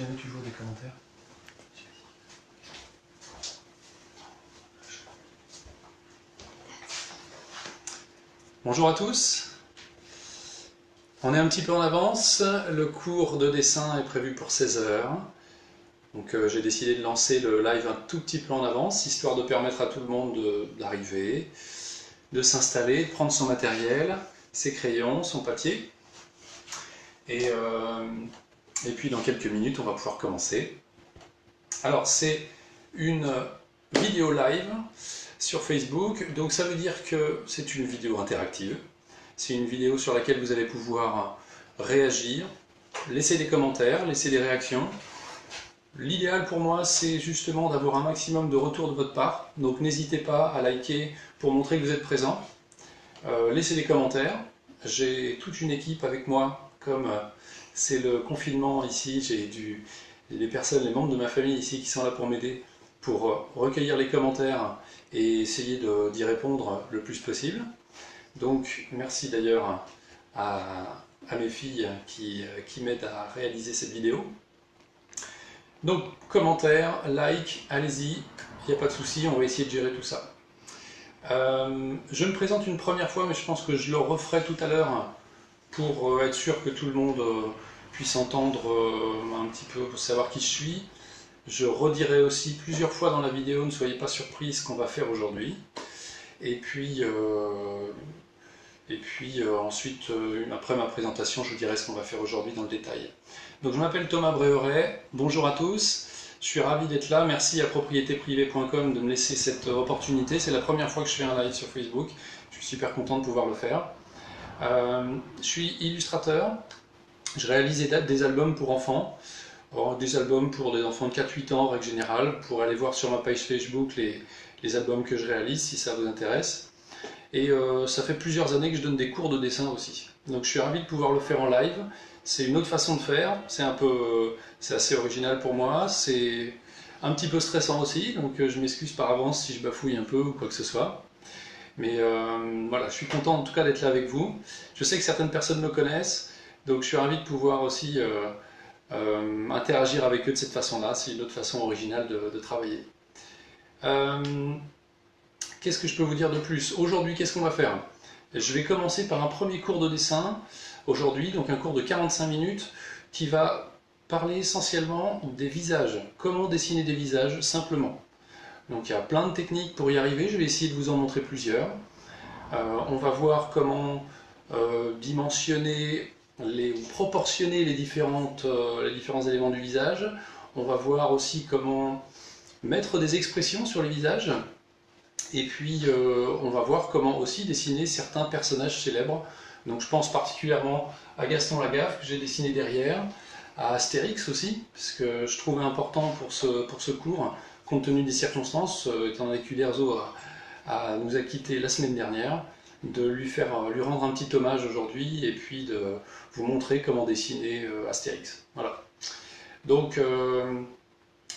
jamais tu vois des commentaires. Bonjour à tous. On est un petit peu en avance. Le cours de dessin est prévu pour 16 h. Donc j'ai décidé de lancer le live un tout petit peu en avance, histoire de permettre à tout le monde d'arriver, de s'installer, de prendre son matériel, ses crayons, son papier. Et puis dans quelques minutes, on va pouvoir commencer. Alors c'est une vidéo live sur Facebook, donc ça veut dire que c'est une vidéo interactive. C'est une vidéo sur laquelle vous allez pouvoir réagir, laisser des commentaires, laisser des réactions. L'idéal pour moi, c'est justement d'avoir un maximum de retours de votre part, donc n'hésitez pas à liker pour montrer que vous êtes présent. Laissez des commentaires. J'ai toute une équipe avec moi, comme c'est le confinement ici, j'ai les personnes, les membres de ma famille ici qui sont là pour m'aider, pour recueillir les commentaires et essayer d'y répondre le plus possible. Donc merci d'ailleurs à mes filles qui m'aident à réaliser cette vidéo. Donc commentaires, like, allez-y, il n'y a pas de souci, on va essayer de gérer tout ça. Je me présente une première fois, mais je pense que je le referai tout à l'heure pour être sûr que tout le monde puisse entendre un petit peu, pour savoir qui je suis. Je redirai aussi plusieurs fois dans la vidéo, ne soyez pas surpris ce qu'on va faire aujourd'hui. Et puis ensuite, après ma présentation, je vous dirai ce qu'on va faire aujourd'hui dans le détail. Donc je m'appelle Thomas Bréauret, bonjour à tous, je suis ravi d'être là, merci à propriétéprivée.com de me laisser cette opportunité, c'est la première fois que je fais un live sur Facebook, je suis super content de pouvoir le faire. Je suis illustrateur, je réalise des albums pour enfants, des albums pour des enfants de 4-8 ans en règle générale, pour aller voir sur ma page Facebook les albums que je réalise si ça vous intéresse. Et ça fait plusieurs années que je donne des cours de dessin aussi. Donc je suis ravi de pouvoir le faire en live. C'est une autre façon de faire, c'est assez original pour moi, c'est un petit peu stressant aussi, donc je m'excuse par avance si je bafouille un peu ou quoi que ce soit. Mais voilà, je suis content en tout cas d'être là avec vous. Je sais que certaines personnes me connaissent, donc je suis ravi de pouvoir aussi interagir avec eux de cette façon-là, c'est une autre façon originale de travailler. Qu'est-ce que je peux vous dire de plus? Aujourd'hui, qu'est-ce qu'on va faire? Je vais commencer par un premier cours de dessin, aujourd'hui, donc un cours de 45 minutes, qui va parler essentiellement des visages. Comment dessiner des visages simplement. Donc il y a plein de techniques pour y arriver, je vais essayer de vous en montrer plusieurs. On va voir comment dimensionner ou proportionner les différents éléments du visage. On va voir aussi comment mettre des expressions sur les visages. Et puis on va voir comment aussi dessiner certains personnages célèbres. Donc je pense particulièrement à Gaston Lagaffe que j'ai dessiné derrière, à Astérix aussi, parce que je trouvais important pour ce cours, compte tenu des circonstances, étant donné qu'Uderzo nous a quittés la semaine dernière, de lui rendre un petit hommage aujourd'hui et puis de vous montrer comment dessiner Astérix. Voilà. Donc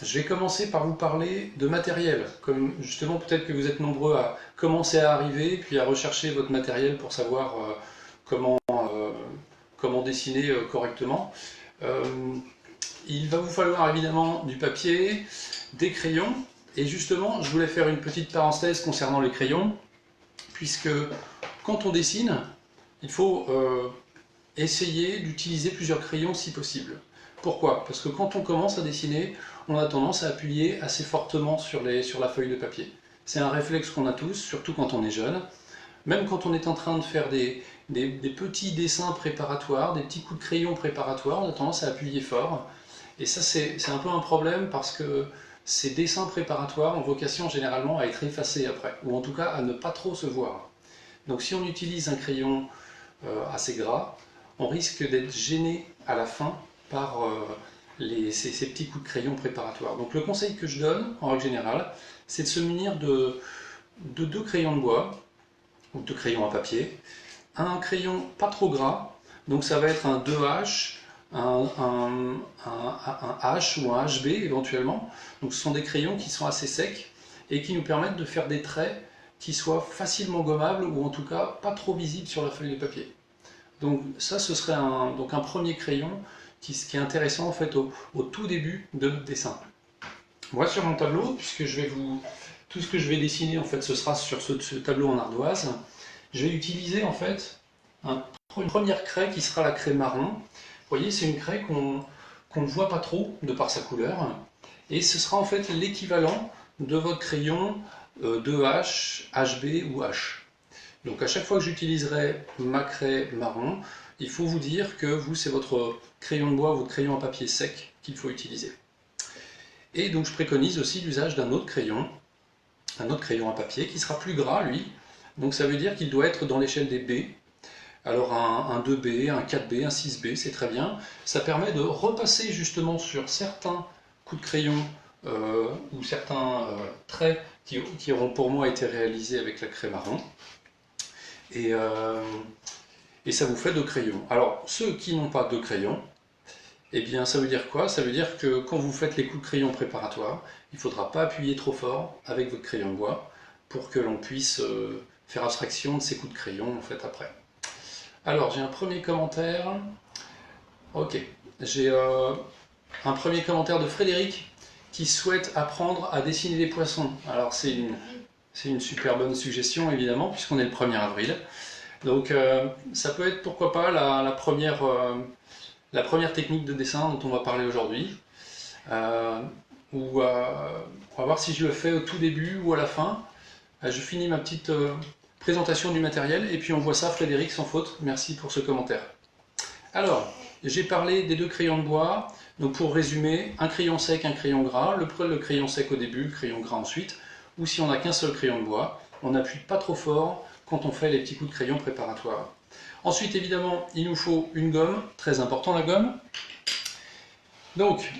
je vais commencer par vous parler de matériel, comme justement peut-être que vous êtes nombreux à commencer à arriver, puis à rechercher votre matériel pour savoir comment dessiner correctement. Il va vous falloir évidemment du papier, des crayons, et justement je voulais faire une petite parenthèse concernant les crayons, puisque quand on dessine, il faut essayer d'utiliser plusieurs crayons si possible. Pourquoi? Parce que quand on commence à dessiner, on a tendance à appuyer assez fortement sur la feuille de papier. C'est un réflexe qu'on a tous, surtout quand on est jeune. Même quand on est en train de faire des petits dessins préparatoires, des petits coups de crayon préparatoires, on a tendance à appuyer fort. Et ça, c'est un peu un problème parce que ces dessins préparatoires ont vocation généralement à être effacés après, ou en tout cas à ne pas trop se voir. Donc si on utilise un crayon assez gras, on risque d'être gêné à la fin par ces petits coups de crayon préparatoires. Donc le conseil que je donne, en règle générale, c'est de se munir de 2 crayons de bois, ou 2 crayons à papier, un crayon pas trop gras, donc ça va être un 2H, un H ou un HB éventuellement. Donc ce sont des crayons qui sont assez secs et qui nous permettent de faire des traits qui soient facilement gommables ou en tout cas pas trop visibles sur la feuille de papier. Donc ça, ce serait un premier crayon qui est intéressant en fait au tout début de notre dessin. Moi sur mon tableau, puisque tout ce que je vais dessiner en fait ce sera sur ce tableau en ardoise, je vais utiliser en fait une première craie qui sera la craie marron. Vous voyez, c'est une craie qu'on ne voit pas trop de par sa couleur, et ce sera en fait l'équivalent de votre crayon 2H, HB ou H. Donc à chaque fois que j'utiliserai ma craie marron, il faut vous dire que vous, c'est votre crayon de bois, votre crayon à papier sec qu'il faut utiliser. Et donc je préconise aussi l'usage d'un autre crayon à papier qui sera plus gras lui. Donc ça veut dire qu'il doit être dans l'échelle des B. Alors un 2B, un 4B, un 6B, c'est très bien. Ça permet de repasser justement sur certains coups de crayon ou certains traits qui auront pour moi été réalisés avec la craie marron. Et ça vous fait 2 crayons. Alors, ceux qui n'ont pas 2 crayons, eh bien, ça veut dire quoi? Ça veut dire que quand vous faites les coups de crayon préparatoires, il ne faudra pas appuyer trop fort avec votre crayon de bois pour que l'on puisse faire abstraction de ces coups de crayon en fait après. Alors, j'ai un premier commentaire. Ok, j'ai un premier commentaire de Frédéric qui souhaite apprendre à dessiner des poissons. Alors, c'est une super bonne suggestion évidemment puisqu'on est le 1er avril. Donc ça peut être pourquoi pas la première technique de dessin dont on va parler aujourd'hui. On va voir si je le fais au tout début ou à la fin. Je finis ma petite présentation du matériel et puis on voit ça Frédéric sans faute. Merci pour ce commentaire. Alors, j'ai parlé des 2 crayons de bois. Donc pour résumer, un crayon sec, un crayon gras. Le crayon sec au début, le crayon gras ensuite. Ou si on n'a qu'un seul crayon de bois, on n'appuie pas trop fort quand on fait les petits coups de crayon préparatoires. Ensuite, évidemment, il nous faut une gomme, très important la gomme. Donc,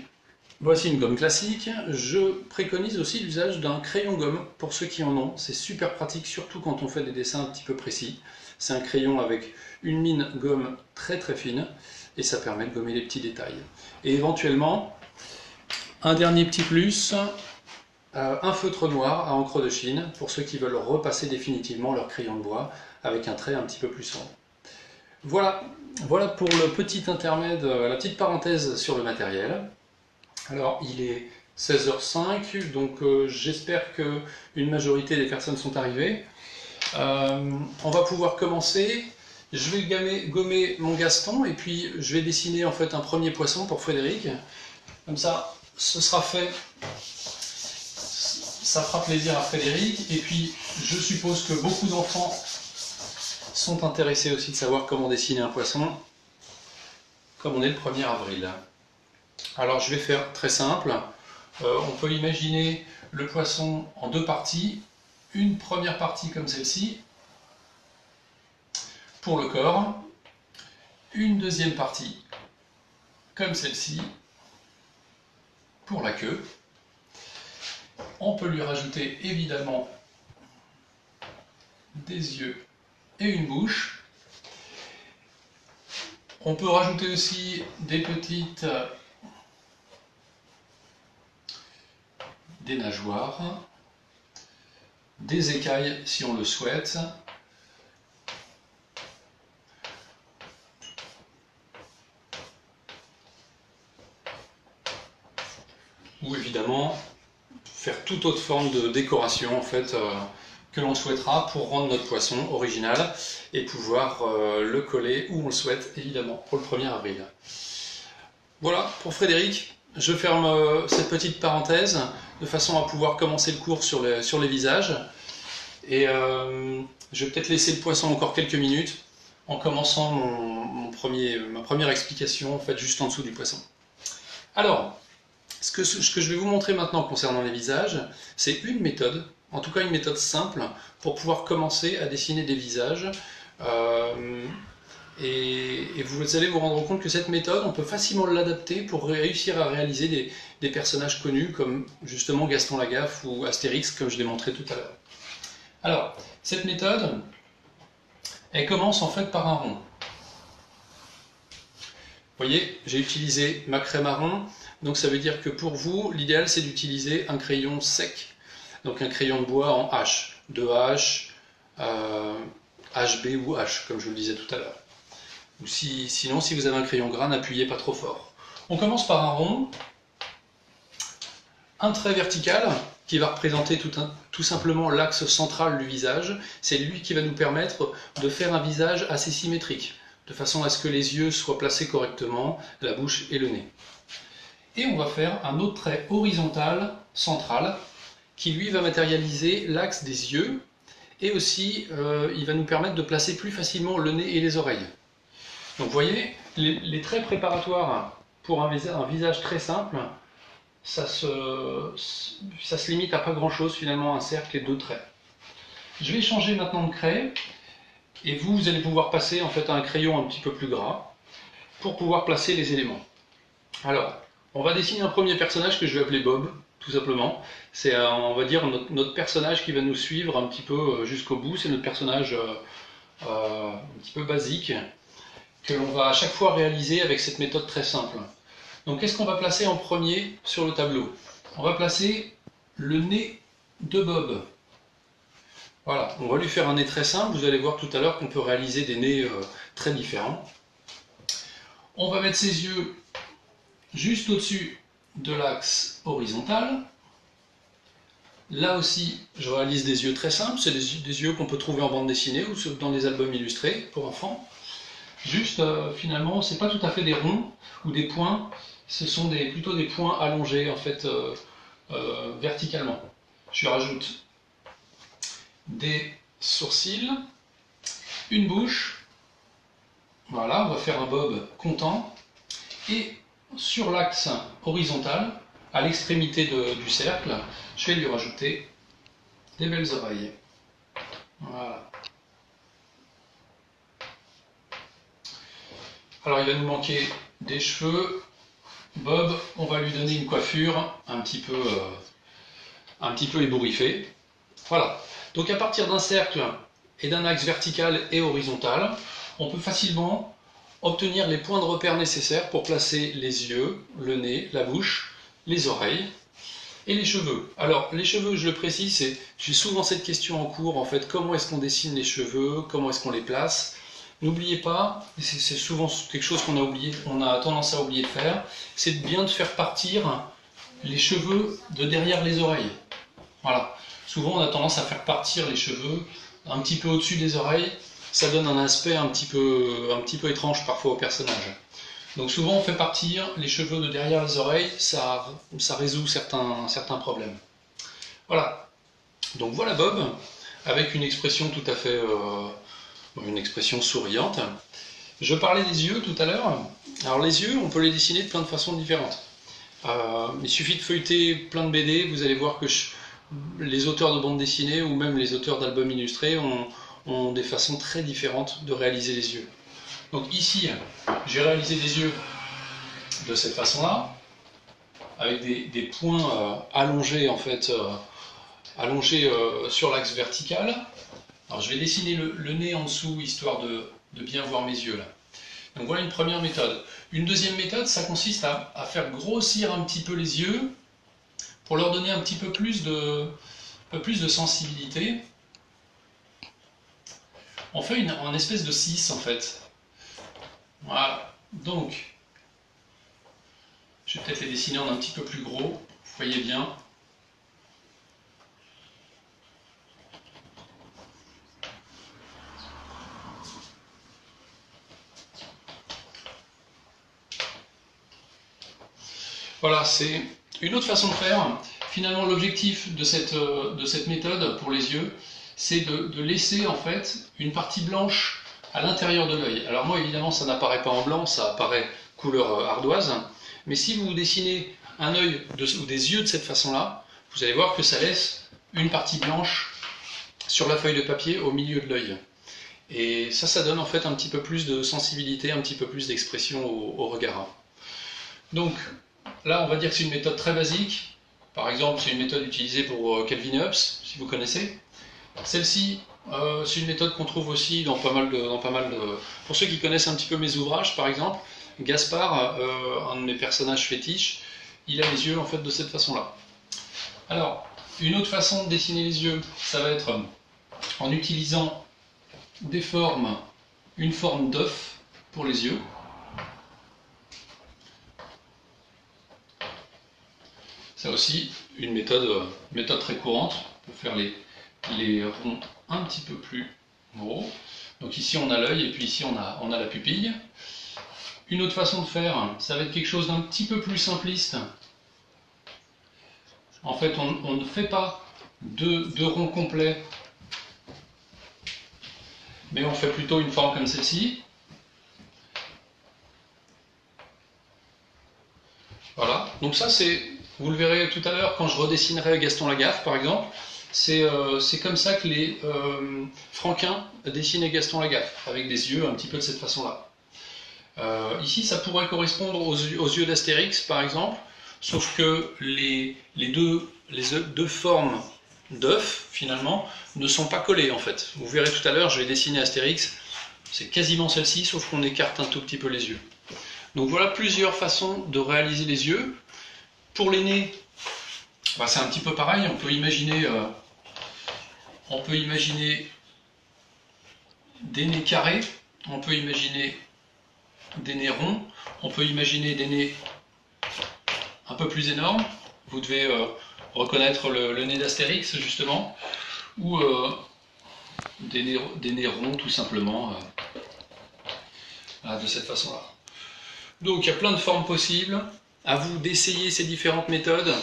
voici une gomme classique. Je préconise aussi l'usage d'un crayon gomme pour ceux qui en ont. C'est super pratique, surtout quand on fait des dessins un petit peu précis. C'est un crayon avec une mine gomme très très fine et ça permet de gommer les petits détails. Et éventuellement, un dernier petit plus, un feutre noir à encre de Chine pour ceux qui veulent repasser définitivement leur crayon de bois avec un trait un petit peu plus sombre. Voilà pour le petit intermède, la petite parenthèse sur le matériel. Alors il est 16h05, donc j'espère qu'une majorité des personnes sont arrivées. On va pouvoir commencer. Je vais gommer mon Gaston et puis je vais dessiner en fait un premier poisson pour Frédéric. Comme ça, ce sera fait. Ça fera plaisir à Frédéric, et puis je suppose que beaucoup d'enfants sont intéressés aussi de savoir comment dessiner un poisson, comme on est le 1er avril. Alors je vais faire très simple, on peut imaginer le poisson en 2 parties, une première partie comme celle-ci, pour le corps, une deuxième partie comme celle-ci, pour la queue. On peut lui rajouter évidemment des yeux et une bouche. On peut rajouter aussi des nageoires, des écailles si on le souhaite. Ou évidemment faire toute autre forme de décoration en fait que l'on souhaitera pour rendre notre poisson original et pouvoir le coller où on le souhaite évidemment pour le 1er avril. Voilà pour Frédéric, je ferme cette petite parenthèse de façon à pouvoir commencer le cours sur les visages et je vais peut-être laisser le poisson encore quelques minutes en commençant ma première explication en fait juste en dessous du poisson. Alors, ce que je vais vous montrer maintenant concernant les visages, c'est une méthode, en tout cas une méthode simple, pour pouvoir commencer à dessiner des visages. Et vous allez vous rendre compte que cette méthode, on peut facilement l'adapter pour réussir à réaliser des personnages connus comme justement Gaston Lagaffe ou Astérix, comme je l'ai montré tout à l'heure. Alors, cette méthode, elle commence en fait par un rond. Vous voyez, j'ai utilisé ma craie marron, donc ça veut dire que pour vous, l'idéal c'est d'utiliser un crayon sec, donc un crayon de bois en H, 2H, HB ou H, comme je vous le disais tout à l'heure. Ou sinon, si vous avez un crayon gras, n'appuyez pas trop fort. On commence par un rond, un trait vertical qui va représenter tout simplement l'axe central du visage. C'est lui qui va nous permettre de faire un visage assez symétrique, de façon à ce que les yeux soient placés correctement, la bouche et le nez. Et on va faire un autre trait horizontal, central, qui lui va matérialiser l'axe des yeux, et aussi il va nous permettre de placer plus facilement le nez et les oreilles. Donc vous voyez, les traits préparatoires pour un visage très simple, ça se limite à pas grand chose finalement, un cercle et deux traits. Je vais changer maintenant de craie, et vous allez pouvoir passer en fait à un crayon un petit peu plus gras, pour pouvoir placer les éléments. Alors, on va dessiner un premier personnage que je vais appeler Bob, tout simplement. C'est, on va dire, notre personnage qui va nous suivre un petit peu jusqu'au bout. C'est notre personnage un petit peu basique, que l'on va à chaque fois réaliser avec cette méthode très simple. Donc qu'est-ce qu'on va placer en premier sur le tableau? On va placer le nez de Bob. Voilà, on va lui faire un nez très simple. Vous allez voir tout à l'heure qu'on peut réaliser des nez très différents. On va mettre ses yeux juste au-dessus de l'axe horizontal. Là aussi, je réalise des yeux très simples. C'est des yeux qu'on peut trouver en bande dessinée ou dans des albums illustrés pour enfants. Juste, finalement, c'est pas tout à fait des ronds ou des points. Ce sont plutôt des points allongés, en fait, verticalement. Je rajoute des sourcils, une bouche. Voilà, on va faire un bob content. Et sur l'axe horizontal, à l'extrémité du cercle, je vais lui rajouter des belles oreilles. Voilà. Alors il va nous manquer des cheveux. Bob, on va lui donner une coiffure un petit peu ébouriffée. Voilà. Donc à partir d'un cercle et d'un axe vertical et horizontal, on peut facilement obtenir les points de repère nécessaires pour placer les yeux, le nez, la bouche, les oreilles et les cheveux. Alors les cheveux, je le précise, j'ai souvent cette question en cours, en fait, comment est-ce qu'on dessine les cheveux, comment est-ce qu'on les place? N'oubliez pas, c'est souvent quelque chose on a tendance à oublier de faire, c'est bien de faire partir les cheveux de derrière les oreilles. Voilà. Souvent on a tendance à faire partir les cheveux un petit peu au-dessus des oreilles. Ça donne un aspect un petit peu étrange parfois au personnage. Donc souvent on fait partir les cheveux de derrière les oreilles, ça résout certains problèmes. Voilà. Donc voilà Bob, avec une expression tout à fait, une expression souriante. Je parlais des yeux tout à l'heure. Alors les yeux, on peut les dessiner de plein de façons différentes. Il suffit de feuilleter plein de BD, vous allez voir que les auteurs de bande dessinée ou même les auteurs d'albums illustrés ont des façons très différentes de réaliser les yeux. Donc ici, j'ai réalisé des yeux de cette façon-là, avec des points allongés en fait, sur l'axe vertical. Alors je vais dessiner le nez en dessous, histoire de bien voir mes yeux là. Donc voilà une première méthode. Une deuxième méthode, ça consiste à faire grossir un petit peu les yeux, pour leur donner un petit peu plus de sensibilité. On fait un espèce de 6 en fait. Voilà. Donc, je vais peut-être les dessiner en un petit peu plus gros. Vous voyez bien. Voilà, c'est une autre façon de faire. Finalement, l'objectif de cette méthode pour les yeux, c'est de laisser en fait une partie blanche à l'intérieur de l'œil. Alors moi, évidemment, ça n'apparaît pas en blanc, ça apparaît couleur ardoise. Mais si vous dessinez un œil ou des yeux de cette façon-là, vous allez voir que ça laisse une partie blanche sur la feuille de papier au milieu de l'œil. Et ça donne en fait un petit peu plus de sensibilité, un petit peu plus d'expression au regard. Donc là, on va dire que c'est une méthode très basique. Par exemple, c'est une méthode utilisée pour Kelvin et Hobbes, si vous connaissez. Celle-ci, c'est une méthode qu'on trouve aussi dans pas mal de... Pour ceux qui connaissent un petit peu mes ouvrages, par exemple, Gaspard, un de mes personnages fétiches, il a les yeux en fait de cette façon-là. Alors, une autre façon de dessiner les yeux, ça va être en utilisant une forme d'œuf pour les yeux. Ça aussi, une méthode très courante. On peut faire les ronds un petit peu plus gros. Donc ici on a l'œil et puis ici on a la pupille. Une autre façon de faire, ça va être quelque chose d'un petit peu plus simpliste. En fait, on ne fait pas de ronds complets, mais on fait plutôt une forme comme celle-ci. Voilà, donc ça c'est, vous le verrez tout à l'heure quand je redessinerai Gaston Lagaffe par exemple, c'est comme ça que les Franquins dessinaient Gaston Lagaffe, avec des yeux un petit peu de cette façon-là. Ici ça pourrait correspondre aux yeux d'Astérix par exemple, sauf que les deux formes d'œufs finalement ne sont pas collées en fait. Vous verrez tout à l'heure, je vais dessiner Astérix, c'est quasiment celle-ci sauf qu'on écarte un tout petit peu les yeux. Donc voilà plusieurs façons de réaliser les yeux. Pour les nez, bah c'est un petit peu pareil, on peut imaginer des nez carrés, on peut imaginer des nez ronds, on peut imaginer des nez un peu plus énormes. Vous devez reconnaître le nez d'Astérix justement, ou des nez ronds tout simplement, de cette façon-là. Donc il y a plein de formes possibles, à vous d'essayer ces différentes méthodes.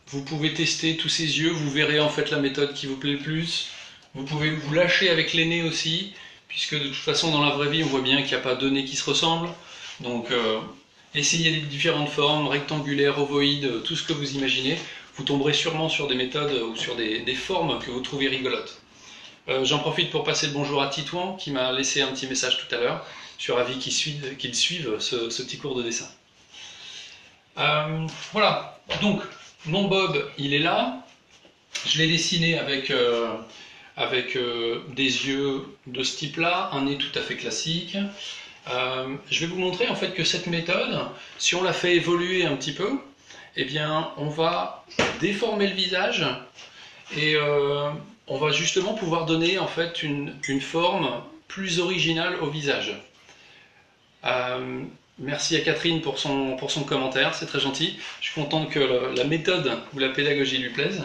Vous pouvez tester tous ces yeux, vous verrez en fait la méthode qui vous plaît le plus. Vous pouvez vous lâcher avec les nez aussi, puisque de toute façon dans la vraie vie on voit bien qu'il n'y a pas deux nez qui se ressemblent. Donc essayez les différentes formes, rectangulaires, ovoïdes, tout ce que vous imaginez. Vous tomberez sûrement sur des méthodes ou sur des formes que vous trouvez rigolotes. J'en profite pour passer le bonjour à Titouan qui m'a laissé un petit message tout à l'heure. Je suis ravi qu'il suive ce petit cours de dessin. Voilà, donc mon bob il est là. Je l'ai dessiné avec des yeux de ce type là, un nez tout à fait classique. Je vais vous montrer en fait que cette méthode, si on la fait évoluer un petit peu, eh bien on va déformer le visage et on va justement pouvoir donner en fait une forme plus originale au visage. Merci à Catherine pour son commentaire, c'est très gentil. Je suis content que la méthode ou la pédagogie lui plaise.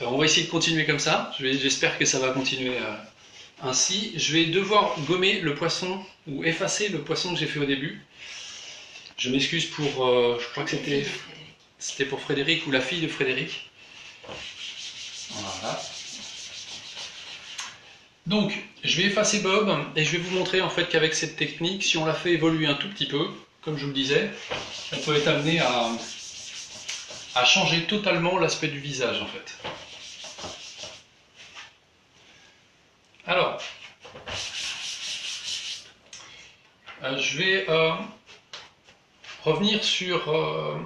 On va essayer de continuer comme ça, j'espère que ça va continuer ainsi. Je vais devoir gommer le poisson ou effacer le poisson que j'ai fait au début. Je m'excuse pour, je crois que c'était pour Frédéric ou la fille de Frédéric. Voilà. Donc, je vais effacer Bob et je vais vous montrer en fait qu'avec cette technique, si on la fait évoluer un tout petit peu, comme je vous le disais, on peut être amené à changer totalement l'aspect du visage en fait. Alors, je vais revenir sur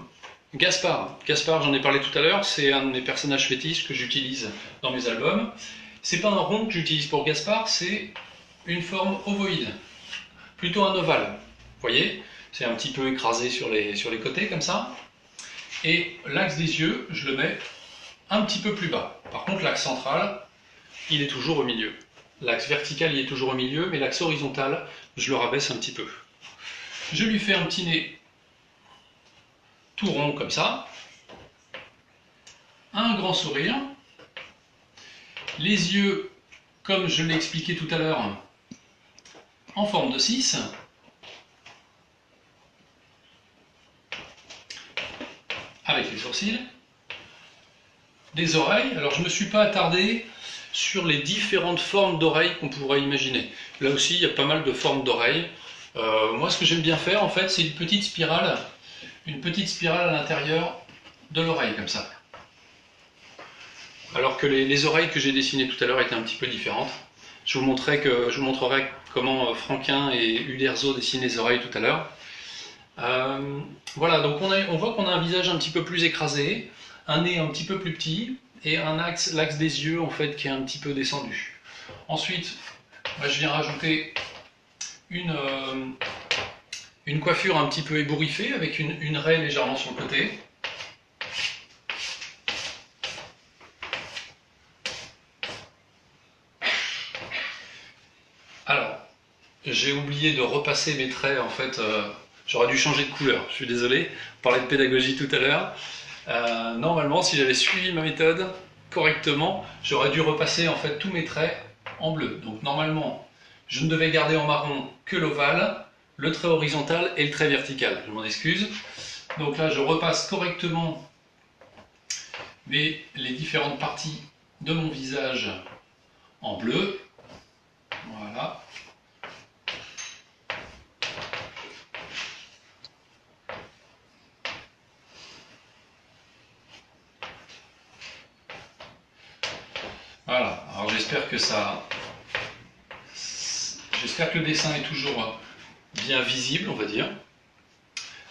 Gaspard. Gaspard, j'en ai parlé tout à l'heure, c'est un de mes personnages fétiches que j'utilise dans mes albums. C'est pas un rond que j'utilise pour Gaspard, c'est une forme ovoïde, plutôt un ovale. Vous voyez, c'est un petit peu écrasé sur les côtés comme ça. Et l'axe des yeux, je le mets un petit peu plus bas. Par contre, l'axe central, il est toujours au milieu. L'axe vertical, il est toujours au milieu, mais l'axe horizontal, je le rabaisse un petit peu. Je lui fais un petit nez tout rond comme ça. Un grand sourire. Les yeux, comme je l'ai expliqué tout à l'heure, en forme de 6. Avec les sourcils. Des oreilles. Alors je ne me suis pas attardé sur les différentes formes d'oreilles qu'on pourrait imaginer. Là aussi, il y a pas mal de formes d'oreilles. Moi, ce que j'aime bien faire, en fait, c'est une petite spirale à l'intérieur de l'oreille, comme ça. Alors que les oreilles que j'ai dessinées tout à l'heure étaient un petit peu différentes. Je vous montrerai comment Franquin et Uderzo dessinent les oreilles tout à l'heure. Voilà, donc on voit qu'on a un visage un petit peu plus écrasé, un nez un petit peu plus petit, et l'axe des yeux en fait qui est un petit peu descendu. Ensuite, je viens rajouter une coiffure un petit peu ébouriffée avec une raie légèrement sur le côté. Alors, j'ai oublié de repasser mes traits en fait J'aurais dû changer de couleur, je suis désolé. On parlait de pédagogie tout à l'heure. Normalement, si j'avais suivi ma méthode correctement, j'aurais dû repasser en fait tous mes traits en bleu. Donc normalement, je ne devais garder en marron que l'ovale, le trait horizontal et le trait vertical. Je m'en excuse. Donc là, je repasse correctement les différentes parties de mon visage en bleu. Voilà. Voilà, alors j'espère que le dessin est toujours bien visible, on va dire.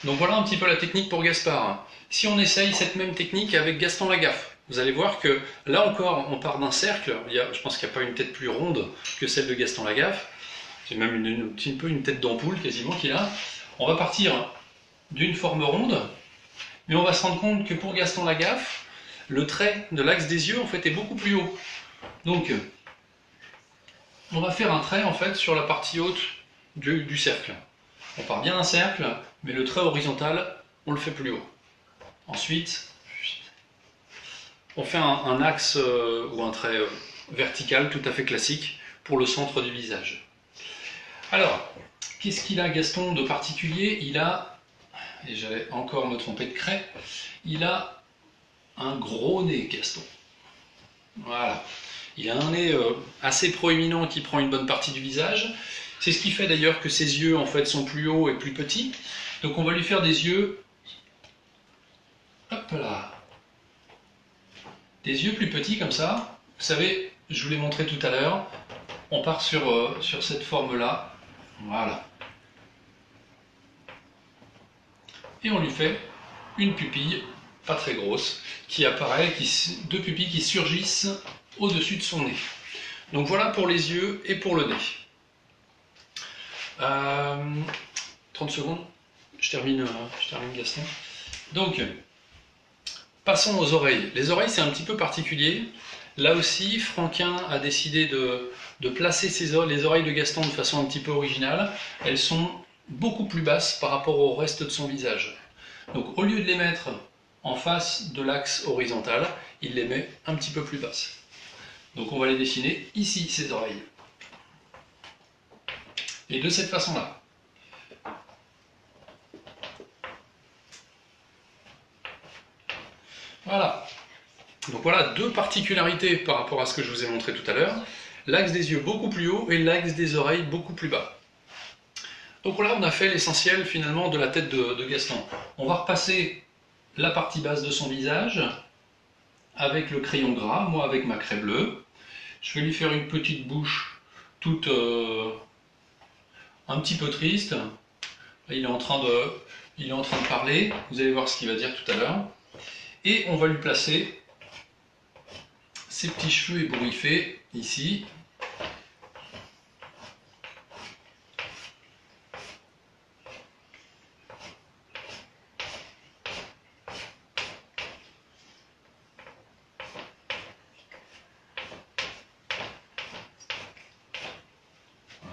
Donc voilà un petit peu la technique pour Gaspard. Si on essaye cette même technique avec Gaston Lagaffe, vous allez voir que là encore, on part d'un cercle. Je pense qu'il n'y a pas une tête plus ronde que celle de Gaston Lagaffe. C'est même un petit peu une tête d'ampoule quasiment qu'il a. On va partir d'une forme ronde, mais on va se rendre compte que pour Gaston Lagaffe, le trait de l'axe des yeux en fait est beaucoup plus haut. Donc, on va faire un trait en fait sur la partie haute du cercle. On part bien d'un cercle, mais le trait horizontal, on le fait plus haut. Ensuite, on fait un axe ou un trait vertical tout à fait classique pour le centre du visage. Alors, qu'est-ce qu'il a Gaston de particulier? Il a, et j'allais encore me tromper de craie, il a un gros nez Gaston. Voilà. Il a un nez assez proéminent qui prend une bonne partie du visage. C'est ce qui fait d'ailleurs que ses yeux en fait sont plus hauts et plus petits. Donc on va lui faire des yeux, hop là, des yeux plus petits comme ça. Vous savez, je vous l'ai montré tout à l'heure. On part sur cette forme-là. Voilà. Et on lui fait une pupille, pas très grosse, qui apparaît, deux pupilles qui surgissent au-dessus de son nez. Donc voilà pour les yeux et pour le nez. 30 secondes, je termine Gaston. Donc, passons aux oreilles. Les oreilles, c'est un petit peu particulier. Là aussi, Franquin a décidé de placer les oreilles de Gaston de façon un petit peu originale. Elles sont beaucoup plus basses par rapport au reste de son visage. Donc, au lieu de les mettre en face de l'axe horizontal, il les met un petit peu plus basses. Donc, on va les dessiner ici, ces oreilles. Et de cette façon-là. Voilà. Donc voilà deux particularités par rapport à ce que je vous ai montré tout à l'heure. L'axe des yeux beaucoup plus haut et l'axe des oreilles beaucoup plus bas. Donc là, on a fait l'essentiel finalement de la tête de Gaston. On va repasser la partie basse de son visage avec le crayon gras, moi avec ma craie bleue. Je vais lui faire une petite bouche toute un petit peu triste. Là, il est en train de parler, vous allez voir ce qu'il va dire tout à l'heure. Et on va lui placer ses petits cheveux ébouriffés ici.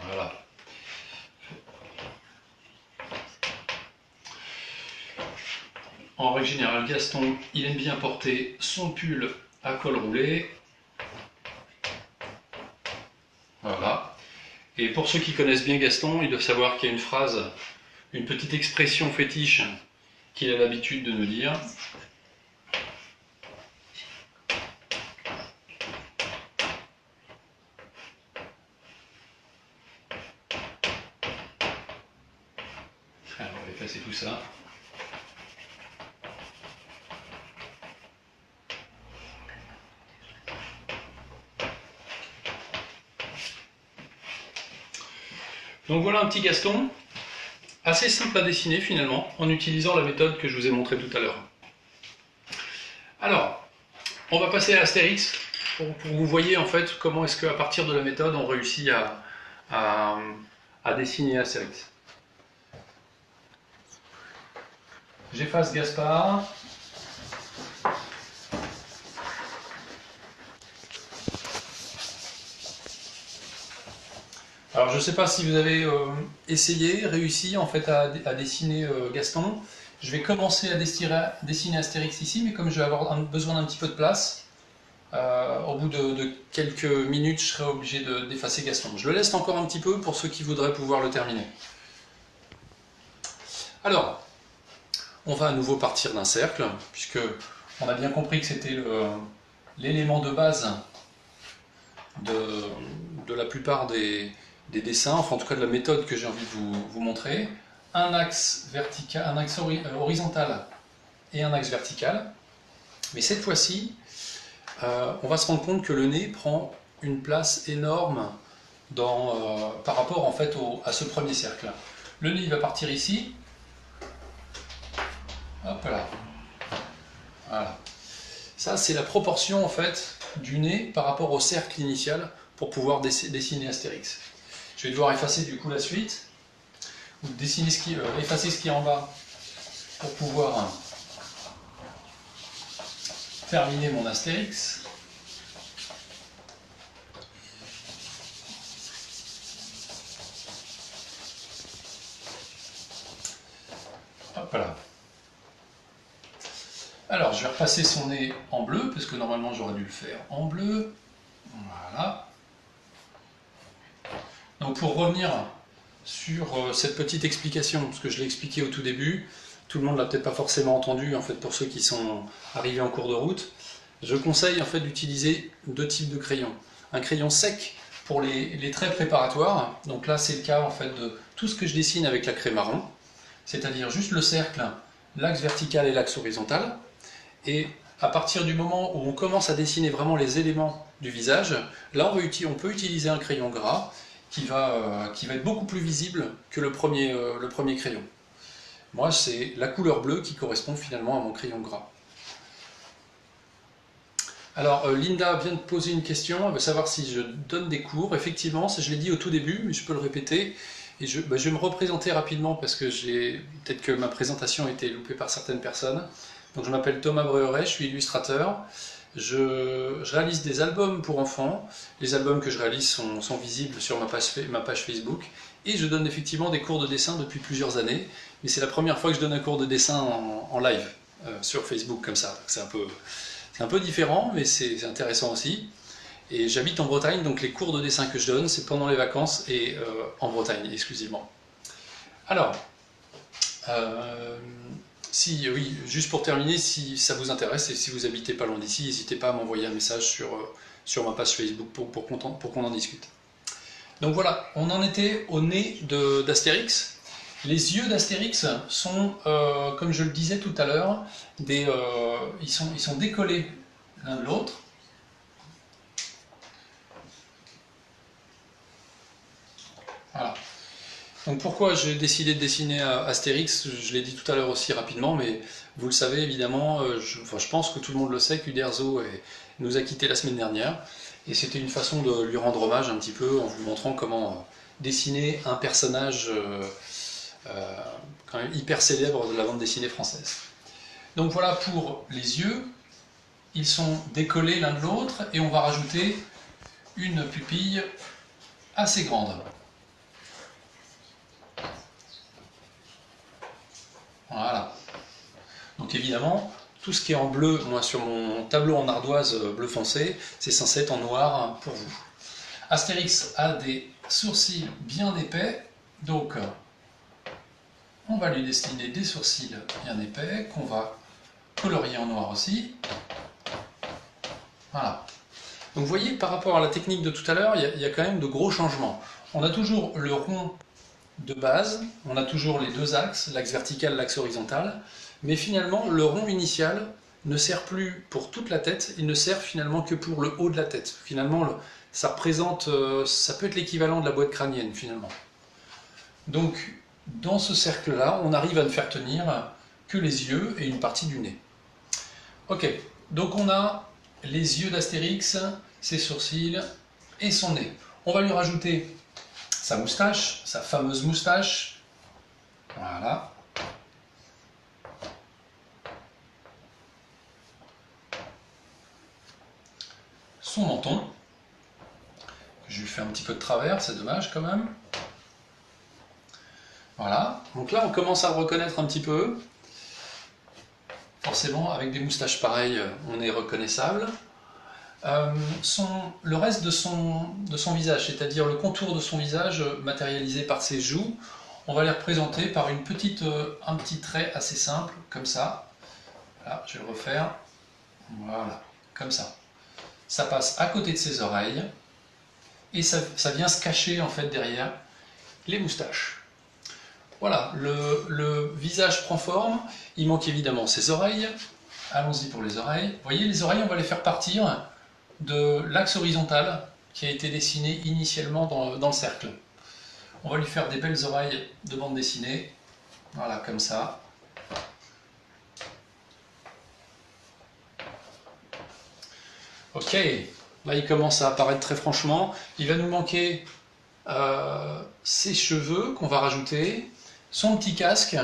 Voilà. En règle générale, Gaston, il aime bien porter son pull à col roulé. Voilà. Et pour ceux qui connaissent bien Gaston, ils doivent savoir qu'il y a une phrase, une petite expression fétiche qu'il a l'habitude de nous dire. Alors, on va effacer tout ça. Donc voilà un petit Gaston, assez simple à dessiner finalement, en utilisant la méthode que je vous ai montrée tout à l'heure. Alors, on va passer à Astérix, pour que vous voyez en fait comment est-ce qu'à partir de la méthode on réussit à dessiner Astérix. J'efface Gaspard. Alors je ne sais pas si vous avez essayé, réussi en fait à dessiner Gaston. Je vais commencer à dessiner Astérix ici, mais comme je vais avoir besoin d'un petit peu de place, au bout de quelques minutes, je serai obligé d'effacer Gaston. Je le laisse encore un petit peu pour ceux qui voudraient pouvoir le terminer. Alors, on va à nouveau partir d'un cercle, puisque on a bien compris que c'était l'élément de base de la plupart des dessins, enfin en tout cas de la méthode que j'ai envie de vous montrer. Un axe vertical, un axe horizontal et un axe vertical. Mais cette fois-ci, on va se rendre compte que le nez prend une place énorme par rapport en fait à ce premier cercle. Le nez il va partir ici. Hop là. Voilà. Ça c'est la proportion en fait du nez par rapport au cercle initial pour pouvoir dessiner Astérix. Je vais devoir effacer du coup la suite, ou dessiner effacer ce qui est en bas pour pouvoir terminer mon Astérix. Hop là. Alors je vais repasser son nez en bleu, parce que normalement j'aurais dû le faire en bleu. Voilà. Donc pour revenir sur cette petite explication, parce que je l'ai expliqué au tout début, tout le monde l'a peut-être pas forcément entendu en fait pour ceux qui sont arrivés en cours de route. Je conseille en fait d'utiliser deux types de crayons. Un crayon sec pour les traits préparatoires, donc là c'est le cas en fait de tout ce que je dessine avec la craie marron, c'est-à-dire juste le cercle, l'axe vertical et l'axe horizontal. Et à partir du moment où on commence à dessiner vraiment les éléments du visage, là on peut utiliser un crayon gras qui va être beaucoup plus visible que le premier crayon. Moi, c'est la couleur bleue qui correspond finalement à mon crayon gras. Alors, Linda vient de poser une question, elle veut savoir si je donne des cours. Effectivement, je l'ai dit au tout début, mais je peux le répéter. Et je vais me représenter rapidement parce que peut-être que ma présentation a été loupée par certaines personnes. Donc, je m'appelle Thomas Breuret, je suis illustrateur. Je réalise des albums pour enfants. Les albums que je réalise sont visibles sur ma page Facebook. Et je donne effectivement des cours de dessin depuis plusieurs années. Mais c'est la première fois que je donne un cours de dessin en live sur Facebook comme ça. C'est un peu différent, mais c'est intéressant aussi. Et j'habite en Bretagne, donc les cours de dessin que je donne, c'est pendant les vacances et en Bretagne exclusivement. Alors, oui, juste pour terminer, si ça vous intéresse et si vous habitez pas loin d'ici, n'hésitez pas à m'envoyer un message sur ma page Facebook pour qu'on en discute. Donc voilà, on en était au nez d'Astérix. Les yeux d'Astérix sont, comme je le disais tout à l'heure, ils sont décollés l'un de l'autre. Voilà. Donc pourquoi j'ai décidé de dessiner Astérix? Je l'ai dit tout à l'heure aussi rapidement, mais vous le savez évidemment, je pense que tout le monde le sait, qu'Uderzo nous a quittés la semaine dernière, et c'était une façon de lui rendre hommage un petit peu en vous montrant comment dessiner un personnage quand même hyper célèbre de la bande dessinée française. Donc voilà pour les yeux, ils sont décollés l'un de l'autre, et on va rajouter une pupille assez grande. Voilà. Donc évidemment, tout ce qui est en bleu, moi sur mon tableau en ardoise bleu foncé, c'est censé être en noir pour vous. Astérix a des sourcils bien épais, donc on va lui dessiner des sourcils bien épais, qu'on va colorier en noir aussi. Voilà. Donc vous voyez, par rapport à la technique de tout à l'heure, il y a quand même de gros changements. On a toujours le rond de base, on a toujours les deux axes, l'axe vertical, l'axe horizontal, mais finalement le rond initial ne sert plus pour toute la tête, il ne sert finalement que pour le haut de la tête. Finalement, ça représente, ça peut être l'équivalent de la boîte crânienne finalement. Donc dans ce cercle-là, on arrive à ne faire tenir que les yeux et une partie du nez. Ok, donc on a les yeux d'Astérix, ses sourcils et son nez. On va lui rajouter sa moustache, sa fameuse moustache. Voilà. Son menton. Je fais un petit peu de travers, c'est dommage quand même. Voilà, donc là on commence à le reconnaître un petit peu. Forcément, avec des moustaches pareilles, on est reconnaissable. Le reste de son visage, c'est-à-dire le contour de son visage matérialisé par ses joues, on va les représenter par un petit trait assez simple, comme ça. Voilà, je vais le refaire. Voilà, comme ça. Ça passe à côté de ses oreilles, et ça vient se cacher en fait derrière les moustaches. Voilà, le visage prend forme, il manque évidemment ses oreilles. Allons-y pour les oreilles. Vous voyez, les oreilles, on va les faire partir de l'axe horizontal qui a été dessiné initialement dans le cercle. On va lui faire des belles oreilles de bande dessinée. Voilà, comme ça. Ok, là il commence à apparaître très franchement. Il va nous manquer ses cheveux qu'on va rajouter, son petit casque,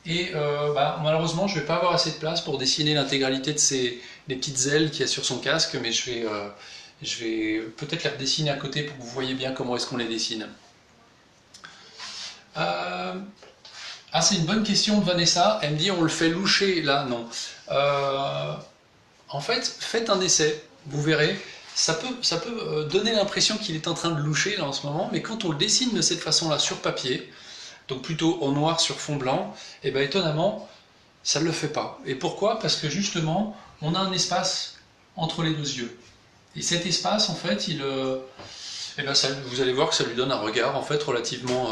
et malheureusement je ne vais pas avoir assez de place pour dessiner l'intégralité des petites ailes qu'il y a sur son casque, mais je vais peut-être les redessiner à côté pour que vous voyez bien comment est-ce qu'on les dessine. C'est une bonne question de Vanessa, elle me dit on le fait loucher là, non. En fait, faites un essai, vous verrez, ça peut donner l'impression qu'il est en train de loucher là en ce moment, mais quand on le dessine de cette façon-là sur papier, donc plutôt en noir sur fond blanc, et bien étonnamment, ça ne le fait pas. Et pourquoi? Parce que justement, on a un espace entre les deux yeux. Et cet espace, en fait, vous allez voir que ça lui donne un regard en fait relativement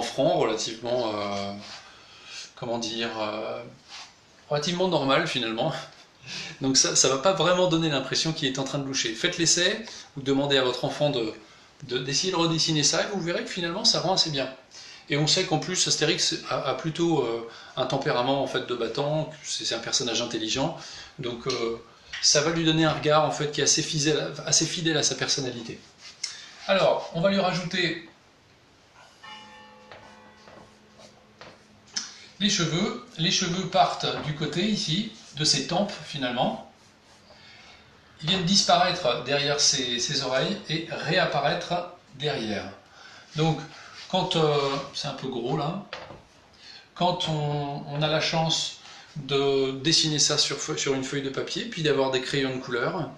franc, relativement normal finalement. Donc ça ne va pas vraiment donner l'impression qu'il est en train de loucher. Faites l'essai, ou demandez à votre enfant d'essayer de redessiner ça, et vous verrez que finalement ça rend assez bien. Et on sait qu'en plus Astérix a plutôt un tempérament en fait de battant, c'est un personnage intelligent, donc ça va lui donner un regard en fait qui est assez fidèle à sa personnalité. Alors, on va lui rajouter les cheveux. Les cheveux partent du côté ici, de ses tempes finalement. Ils viennent disparaître derrière ses oreilles et réapparaître derrière. Donc, quand c'est un peu gros là, quand on a la chance de dessiner ça sur une feuille de papier, puis d'avoir des crayons de couleur,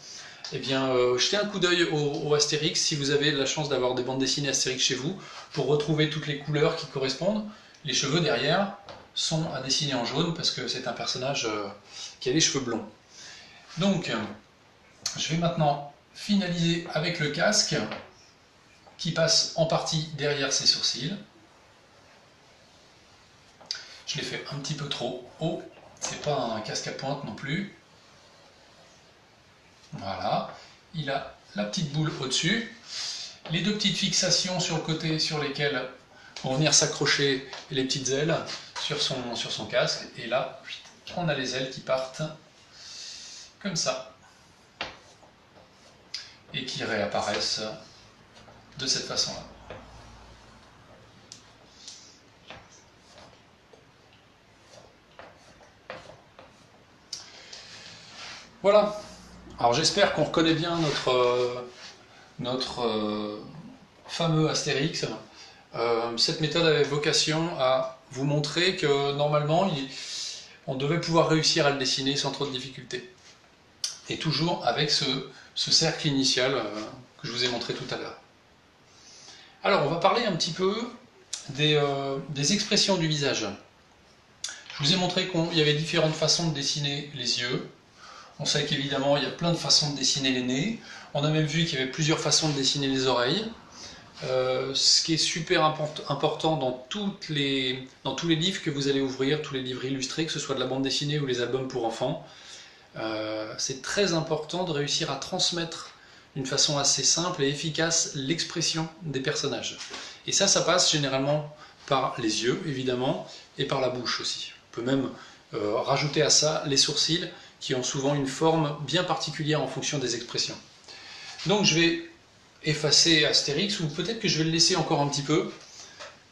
eh bien, jetez un coup d'œil au Astérix si vous avez la chance d'avoir des bandes dessinées Astérix chez vous, pour retrouver toutes les couleurs qui correspondent. Les cheveux derrière sont à dessiner en jaune parce que c'est un personnage qui a les cheveux blonds. Donc, je vais maintenant finaliser avec le casque qui passe en partie derrière ses sourcils. Je l'ai fait un petit peu trop haut, c'est pas un casque à pointe non plus. Voilà, il a la petite boule au-dessus, les deux petites fixations sur le côté sur lesquelles vont venir s'accrocher les petites ailes sur son casque, et là on a les ailes qui partent comme ça et qui réapparaissent de cette façon-là. Voilà. Alors j'espère qu'on reconnaît bien notre fameux Astérix. Cette méthode avait vocation à vous montrer que normalement on devait pouvoir réussir à le dessiner sans trop de difficultés. Et toujours avec ce cercle initial que je vous ai montré tout à l'heure. Alors on va parler un petit peu des expressions du visage. Je vous ai montré qu'il y avait différentes façons de dessiner les yeux. On sait qu'évidemment il y a plein de façons de dessiner les nez. On a même vu qu'il y avait plusieurs façons de dessiner les oreilles. Ce qui est super important dans tous les livres que vous allez ouvrir, tous les livres illustrés, que ce soit de la bande dessinée ou les albums pour enfants, c'est très important de réussir à transmettre d'une façon assez simple et efficace l'expression des personnages. Et ça passe généralement par les yeux, évidemment, et par la bouche aussi. On peut même rajouter à ça les sourcils, qui ont souvent une forme bien particulière en fonction des expressions. Donc je vais effacer Astérix, ou peut-être que je vais le laisser encore un petit peu,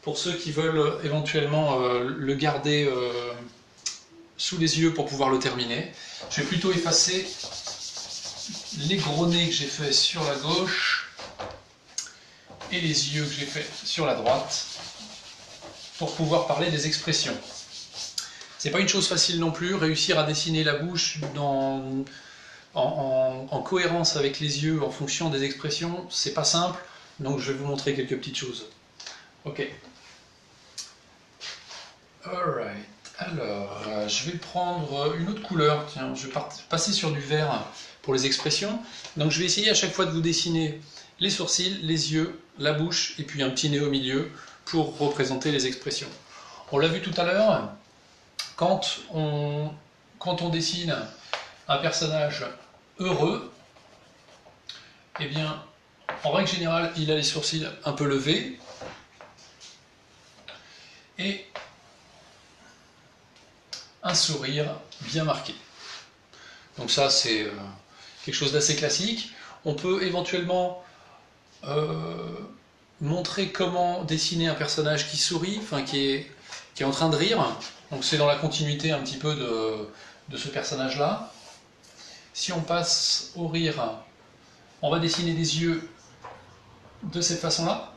pour ceux qui veulent éventuellement le garder sous les yeux pour pouvoir le terminer. Je vais plutôt effacer les gros nez que j'ai fait sur la gauche et les yeux que j'ai fait sur la droite pour pouvoir parler des expressions. C'est pas une chose facile non plus, réussir à dessiner la bouche en cohérence avec les yeux en fonction des expressions, c'est pas simple, donc je vais vous montrer quelques petites choses. Ok. Alright. Alors, je vais prendre une autre couleur. Tiens, je vais passer sur du vert pour les expressions. Donc je vais essayer à chaque fois de vous dessiner les sourcils, les yeux, la bouche et puis un petit nez au milieu pour représenter les expressions. On l'a vu tout à l'heure, quand on dessine un personnage heureux, eh bien, en règle générale, il a les sourcils un peu levés et un sourire bien marqué. Donc ça, c'est quelque chose d'assez classique. On peut éventuellement montrer comment dessiner un personnage qui sourit, enfin qui est en train de rire. Donc c'est dans la continuité un petit peu de ce personnage-là. Si on passe au rire, on va dessiner des yeux de cette façon-là,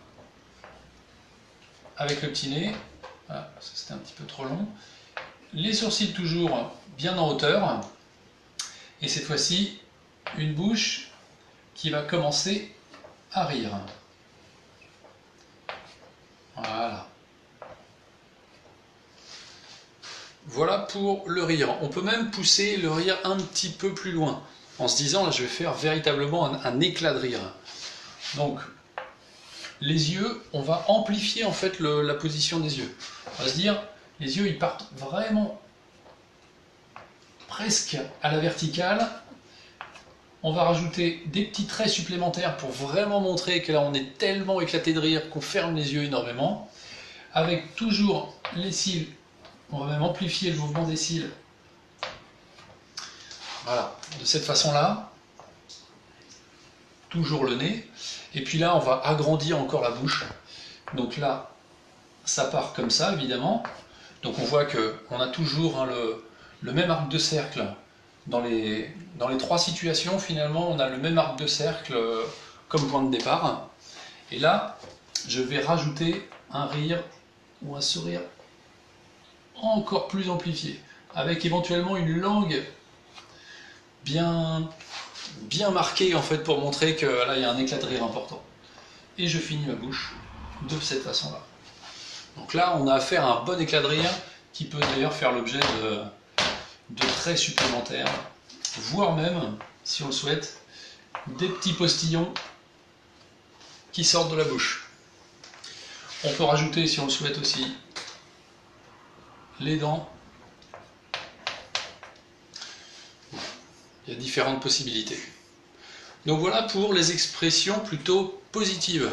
avec le petit nez. Voilà, ça c'était un petit peu trop long. Les sourcils toujours bien en hauteur. Et cette fois-ci, une bouche qui va commencer à rire. Voilà. Voilà pour le rire. On peut même pousser le rire un petit peu plus loin, en se disant, là je vais faire véritablement un éclat de rire. Donc, les yeux, on va amplifier en fait la position des yeux. On va se dire, les yeux ils partent vraiment presque à la verticale. On va rajouter des petits traits supplémentaires pour vraiment montrer que là on est tellement éclaté de rire qu'on ferme les yeux énormément. Avec toujours les cils, on va même amplifier le mouvement des cils. Voilà, de cette façon-là. Toujours le nez. Et puis là, on va agrandir encore la bouche. Donc là, ça part comme ça, évidemment. Donc on voit qu'on a toujours le même arc de cercle. Dans les trois situations, finalement, on a le même arc de cercle comme point de départ. Et là, je vais rajouter un rire ou un sourire encore plus amplifié, avec éventuellement une langue bien marquée en fait pour montrer que là il y a un éclat de rire important. Et je finis ma bouche de cette façon-là. Donc là, on a affaire à un bon éclat de rire qui peut d'ailleurs faire l'objet de traits supplémentaires, voire même, si on le souhaite, des petits postillons qui sortent de la bouche. On peut rajouter, si on le souhaite aussi, les dents. Il y a différentes possibilités. Donc voilà pour les expressions plutôt positives.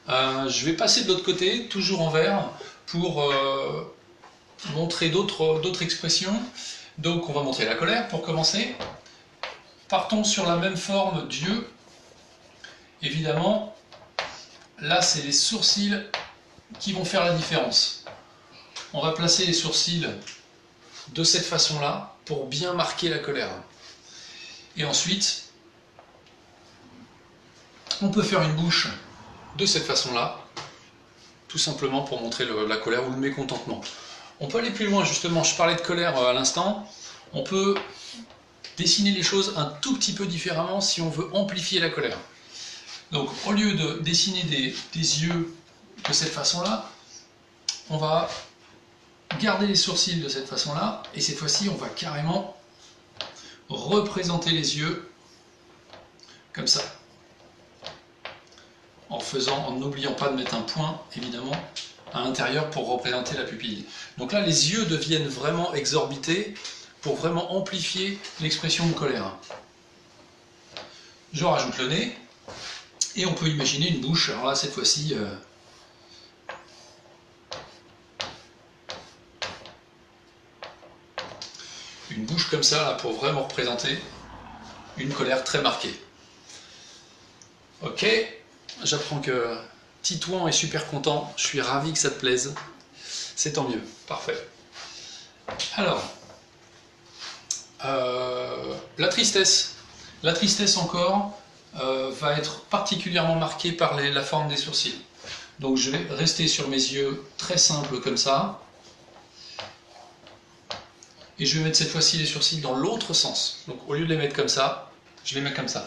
Je vais passer de l'autre côté, toujours en vert, pour montrer d'autres expressions. Donc on va montrer la colère pour commencer. Partons sur la même forme d'yeux. Évidemment, là c'est les sourcils qui vont faire la différence. On va placer les sourcils de cette façon-là pour bien marquer la colère. Et ensuite, on peut faire une bouche de cette façon-là, tout simplement pour montrer la colère ou le mécontentement. On peut aller plus loin, justement, je parlais de colère à l'instant, on peut dessiner les choses un tout petit peu différemment si on veut amplifier la colère. Donc au lieu de dessiner des yeux de cette façon-là, on va garder les sourcils de cette façon-là, et cette fois-ci on va carrément représenter les yeux comme ça. En n'oubliant pas de mettre un point, évidemment, à l'intérieur pour représenter la pupille. Donc là, les yeux deviennent vraiment exorbités pour vraiment amplifier l'expression de colère. Je rajoute le nez, et on peut imaginer une bouche. Alors là, cette fois-ci, une bouche comme ça, là, pour vraiment représenter une colère très marquée. Ok, j'apprends que Titouan est super content, je suis ravi que ça te plaise. C'est tant mieux, parfait. Alors, la tristesse. La tristesse encore, va être particulièrement marqué par la forme des sourcils. Donc je vais rester sur mes yeux très simples comme ça. Et je vais mettre cette fois-ci les sourcils dans l'autre sens. Donc au lieu de les mettre comme ça, je les mets comme ça.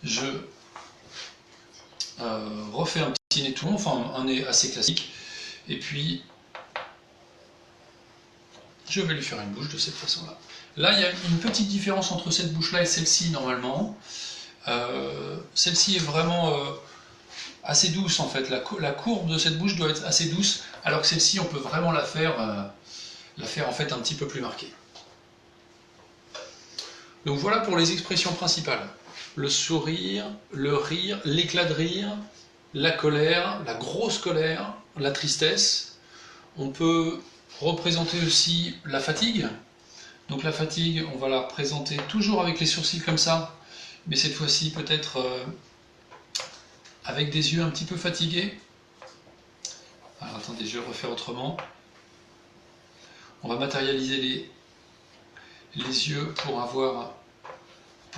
Je refais un petit nez tout rond, enfin un nez assez classique. Et puis je vais lui faire une bouche de cette façon-là. Là, il y a une petite différence entre cette bouche-là et celle-ci normalement. Celle-ci est vraiment assez douce en fait. La courbe de cette bouche doit être assez douce, alors que celle-ci, on peut vraiment la faire en fait un petit peu plus marquée. Donc voilà pour les expressions principales. Le sourire, le rire, l'éclat de rire, la colère, la grosse colère, la tristesse. On peut représenter aussi la fatigue. Donc la fatigue, on va la représenter toujours avec les sourcils comme ça, mais cette fois-ci peut-être avec des yeux un petit peu fatigués. Alors attendez, je vais le refaire autrement. On va matérialiser les yeux pour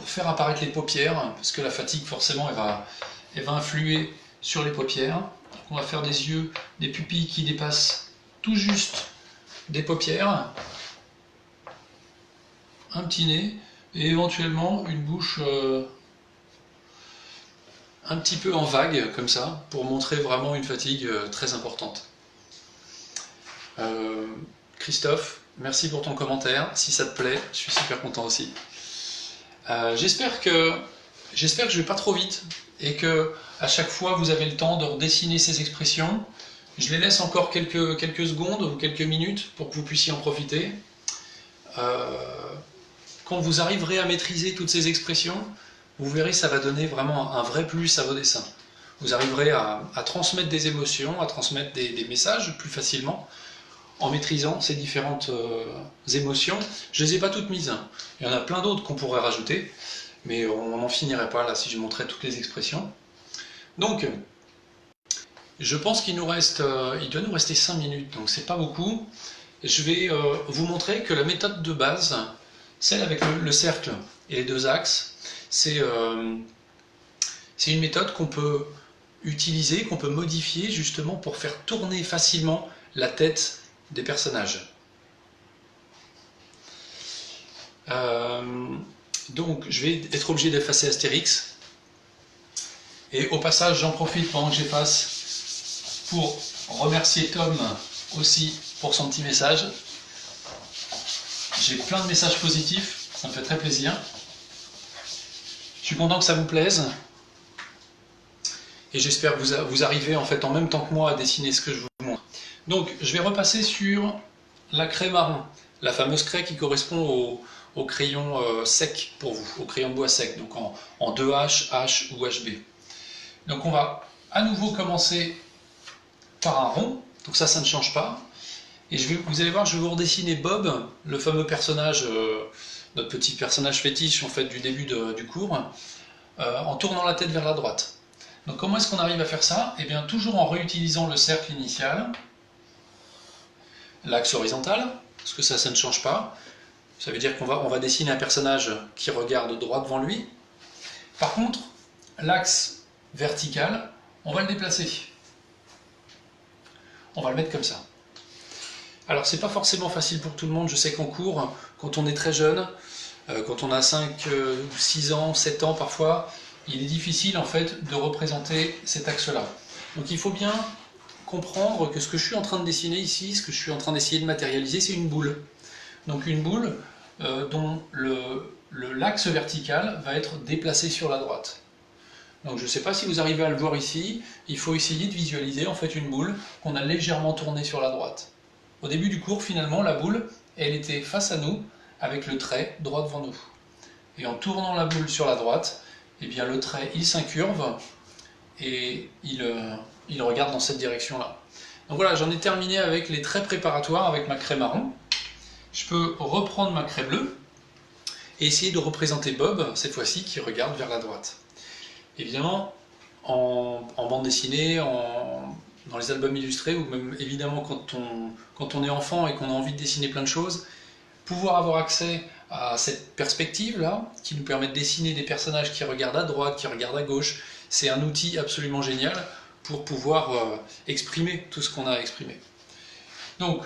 faire apparaître les paupières, parce que la fatigue forcément elle va influer sur les paupières. Donc on va faire des yeux, des pupilles qui dépassent tout juste des paupières, un petit nez, et éventuellement une bouche un petit peu en vague, comme ça, pour montrer vraiment une fatigue très importante. Christophe, merci pour ton commentaire. Si ça te plaît, je suis super content aussi. J'espère que je vais pas trop vite et que à chaque fois vous avez le temps de redessiner ces expressions. Je les laisse encore quelques secondes ou quelques minutes pour que vous puissiez en profiter. Quand vous arriverez à maîtriser toutes ces expressions, vous verrez, ça va donner vraiment un vrai plus à vos dessins. Vous arriverez à transmettre des émotions, à transmettre des messages plus facilement en maîtrisant ces différentes émotions. Je ne les ai pas toutes mises, hein. Il y en a plein d'autres qu'on pourrait rajouter, mais on n'en finirait pas là si je montrais toutes les expressions. Donc, je pense qu'il doit nous rester 5 minutes, donc c'est pas beaucoup. Je vais vous montrer que la méthode de base, celle avec le cercle et les deux axes, c'est une méthode qu'on peut utiliser, qu'on peut modifier justement pour faire tourner facilement la tête des personnages. Donc je vais être obligé d'effacer Astérix. Et au passage, j'en profite pendant que j'efface pour remercier Tom aussi pour son petit message. J'ai plein de messages positifs, ça me fait très plaisir. Je suis content que ça vous plaise. Et j'espère que vous arrivez en fait en même temps que moi à dessiner ce que je vous montre. Donc je vais repasser sur la craie marron, la fameuse craie qui correspond au crayon sec pour vous, au crayon de bois sec, donc en 2H, H ou HB. Donc on va à nouveau commencer par un rond, donc ça ne change pas. Et vous allez voir, je vais vous redessiner Bob, le fameux personnage, notre petit personnage fétiche en fait du début du cours, en tournant la tête vers la droite. Donc comment est-ce qu'on arrive à faire ça? Eh bien toujours en réutilisant le cercle initial, l'axe horizontal, parce que ça ne change pas. Ça veut dire qu'on va dessiner un personnage qui regarde droit devant lui. Par contre, l'axe vertical, on va le déplacer. On va le mettre comme ça. Alors c'est pas forcément facile pour tout le monde, je sais qu'en cours, quand on est très jeune, quand on a 5, 6 ans, 7 ans parfois, il est difficile en fait de représenter cet axe-là. Donc il faut bien comprendre que ce que je suis en train de dessiner ici, ce que je suis en train d'essayer de matérialiser, c'est une boule. Donc une boule dont l'axe vertical va être déplacé sur la droite. Donc je ne sais pas si vous arrivez à le voir ici, il faut essayer de visualiser en fait une boule qu'on a légèrement tournée sur la droite. Au début du cours, finalement, la boule, elle était face à nous, avec le trait droit devant nous. Et en tournant la boule sur la droite, eh bien, le trait, il s'incurve et il regarde dans cette direction-là. Donc voilà, j'en ai terminé avec les traits préparatoires avec ma craie marron. Je peux reprendre ma craie bleue et essayer de représenter Bob, cette fois-ci, qui regarde vers la droite. Évidemment, en bande dessinée, dans les albums illustrés, ou même évidemment quand on est enfant et qu'on a envie de dessiner plein de choses, pouvoir avoir accès à cette perspective-là, qui nous permet de dessiner des personnages qui regardent à droite, qui regardent à gauche. C'est un outil absolument génial pour pouvoir exprimer tout ce qu'on a à exprimer. Donc,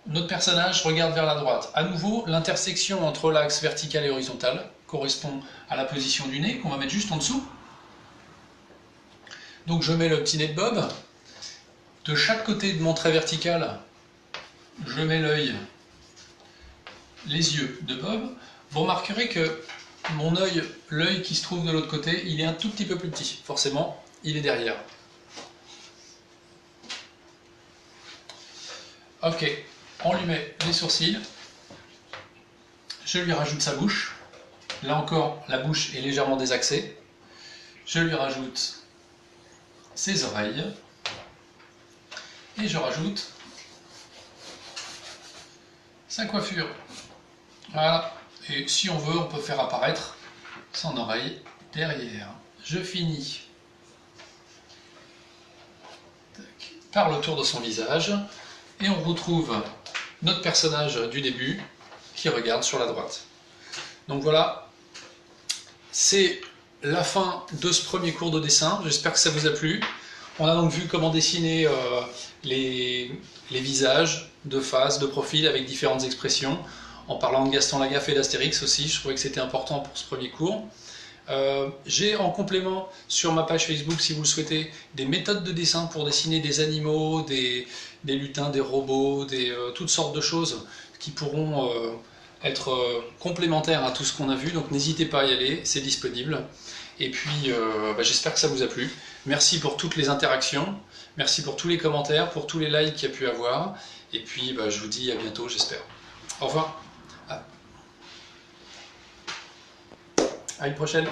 notre personnage regarde vers la droite. À nouveau, l'intersection entre l'axe vertical et horizontal correspond à la position du nez, qu'on va mettre juste en dessous. Donc je mets le petit nez de Bob. De chaque côté de mon trait vertical, je mets l'œil, les yeux de Bob. Vous remarquerez que mon œil, l'œil qui se trouve de l'autre côté, il est un tout petit peu plus petit. Forcément, il est derrière. Ok, on lui met les sourcils. Je lui rajoute sa bouche. Là encore, la bouche est légèrement désaxée. Je lui rajoute ses oreilles. Et je rajoute sa coiffure. Voilà. Et si on veut, on peut faire apparaître son oreille derrière. Je finis par le tour de son visage. Et on retrouve notre personnage du début qui regarde sur la droite. Donc voilà, c'est la fin de ce premier cours de dessin. J'espère que ça vous a plu. On a donc vu comment dessiner les visages de face, de profil avec différentes expressions. En parlant de Gaston Lagaffe et d'Astérix aussi, je trouvais que c'était important pour ce premier cours. J'ai en complément sur ma page Facebook, si vous le souhaitez, des méthodes de dessin pour dessiner des animaux, des lutins, des robots, toutes sortes de choses qui pourront être complémentaires à tout ce qu'on a vu. Donc n'hésitez pas à y aller, c'est disponible. Et puis j'espère que ça vous a plu. Merci pour toutes les interactions, merci pour tous les commentaires, pour tous les likes qu'il y a pu avoir. Et puis je vous dis à bientôt, j'espère. Au revoir. À une prochaine.